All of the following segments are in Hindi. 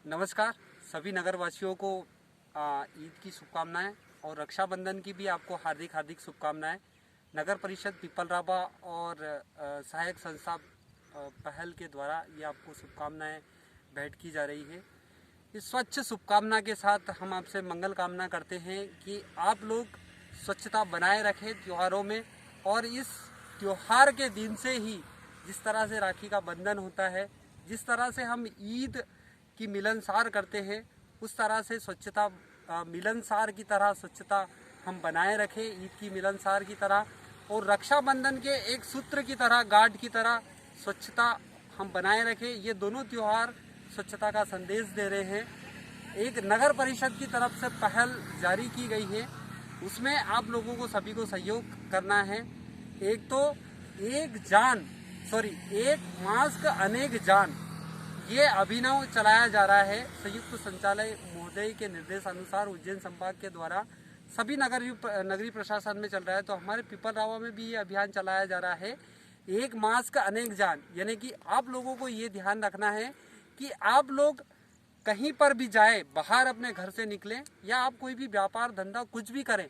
नमस्कार सभी नगरवासियों को ईद की शुभकामनाएं और रक्षाबंधन की भी आपको हार्दिक हार्दिक शुभकामनाएं। नगर परिषद पिपलराबा और सहायक संस्था पहल के द्वारा ये आपको शुभकामनाएं भेंट की जा रही है। इस स्वच्छ शुभकामना के साथ हम आपसे मंगल कामना करते हैं कि आप लोग स्वच्छता बनाए रखें त्योहारों में, और इस त्योहार के दिन से ही जिस तरह से राखी का बंधन होता है, जिस तरह से हम ईद की मिलनसार करते हैं, उस तरह से स्वच्छता मिलनसार की तरह स्वच्छता हम बनाए रखें ईद की मिलनसार की तरह, और रक्षाबंधन के एक सूत्र की तरह, गार्ड की तरह स्वच्छता हम बनाए रखें। ये दोनों त्यौहार स्वच्छता का संदेश दे रहे हैं। एक नगर परिषद की तरफ से पहल जारी की गई है, उसमें आप लोगों को सभी को सहयोग करना है। एक तो एक मास्क अनेक जान, ये अभिनव चलाया जा रहा है संयुक्त संचालय महोदय के निर्देशानुसार उज्जैन संभाग के द्वारा सभी नगरीय प्रशासन में चल रहा है। तो हमारे पिपलरावा में भी ये अभियान चलाया जा रहा है, एक मास्क अनेक जान। यानी कि आप लोगों को ये ध्यान रखना है कि आप लोग कहीं पर भी जाए, बाहर अपने घर से निकलें या आप कोई भी व्यापार धंधा कुछ भी करें,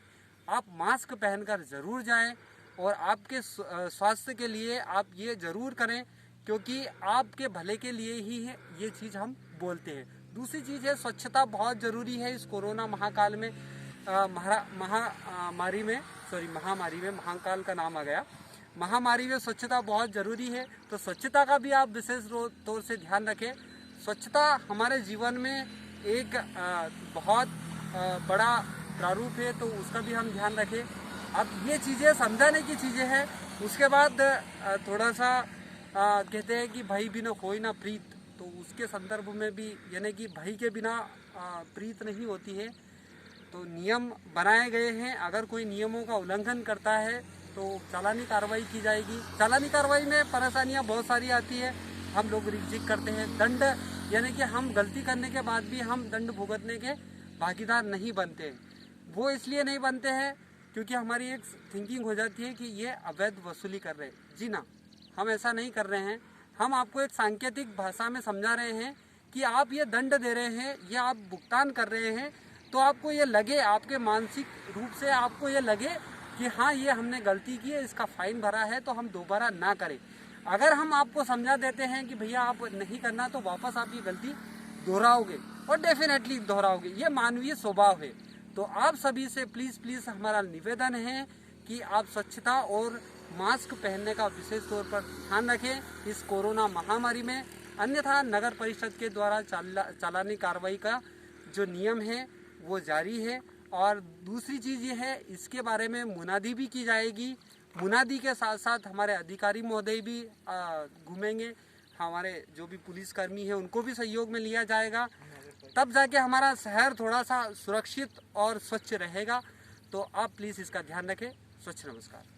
आप मास्क पहनकर ज़रूर जाएं। और आपके स्वास्थ्य के लिए आप ये ज़रूर करें, क्योंकि आपके भले के लिए ही है ये चीज़ हम बोलते हैं। दूसरी चीज़ है, स्वच्छता बहुत ज़रूरी है इस कोरोना महाकाल में, महामारी में, महाकाल का नाम आ गया, महामारी में स्वच्छता बहुत ज़रूरी है। तो स्वच्छता का भी आप विशेष तौर से ध्यान रखें। स्वच्छता हमारे जीवन में एक बहुत बड़ा प्रारूप है, तो उसका भी हम ध्यान रखें। अब ये चीज़ें समझाने की चीज़ें हैं। उसके बाद थोड़ा सा कहते हैं कि भाई बिना कोई ना प्रीत, तो उसके संदर्भ में भी यानी कि भाई के बिना प्रीत नहीं होती है। तो नियम बनाए गए हैं, अगर कोई नियमों का उल्लंघन करता है तो चालानी कार्रवाई की जाएगी। चालानी कार्रवाई में परेशानियां बहुत सारी आती है, हम लोग रिजेक्ट करते हैं। दंड यानी कि हम गलती करने के बाद भी हम दंड भुगतने के भागीदार नहीं बनते हैं। वो इसलिए नहीं बनते हैं क्योंकि हमारी एक थिंकिंग हो जाती है कि ये अवैध वसूली कर रहे हैं। जी ना, हम ऐसा नहीं कर रहे हैं। हम आपको एक सांकेतिक भाषा में समझा रहे हैं कि आप ये दंड दे रहे हैं, ये आप भुगतान कर रहे हैं, तो आपको ये लगे, आपके मानसिक रूप से आपको ये लगे कि हाँ ये हमने गलती की है, इसका फाइन भरा है, तो हम दोबारा ना करें। अगर हम आपको समझा देते हैं कि भैया आप नहीं करना, तो वापस आप ये गलती दोहराओगे और डेफिनेटली दोहराओगे, ये मानवीय स्वभाव है। तो आप सभी से प्लीज़ हमारा निवेदन है कि आप स्वच्छता और मास्क पहनने का विशेष तौर पर ध्यान रखें इस कोरोना महामारी में। अन्यथा नगर परिषद के द्वारा चालानी कार्रवाई का जो नियम है वो जारी है। और दूसरी चीज़ ये है, इसके बारे में मुनादी भी की जाएगी। मुनादी के साथ साथ हमारे अधिकारी महोदय भी घूमेंगे, हमारे जो भी पुलिसकर्मी हैं उनको भी सहयोग में लिया जाएगा, तब जाके हमारा शहर थोड़ा सा सुरक्षित और स्वच्छ रहेगा। तो आप प्लीज़ इसका ध्यान रखें। स्वच्छ नमस्कार।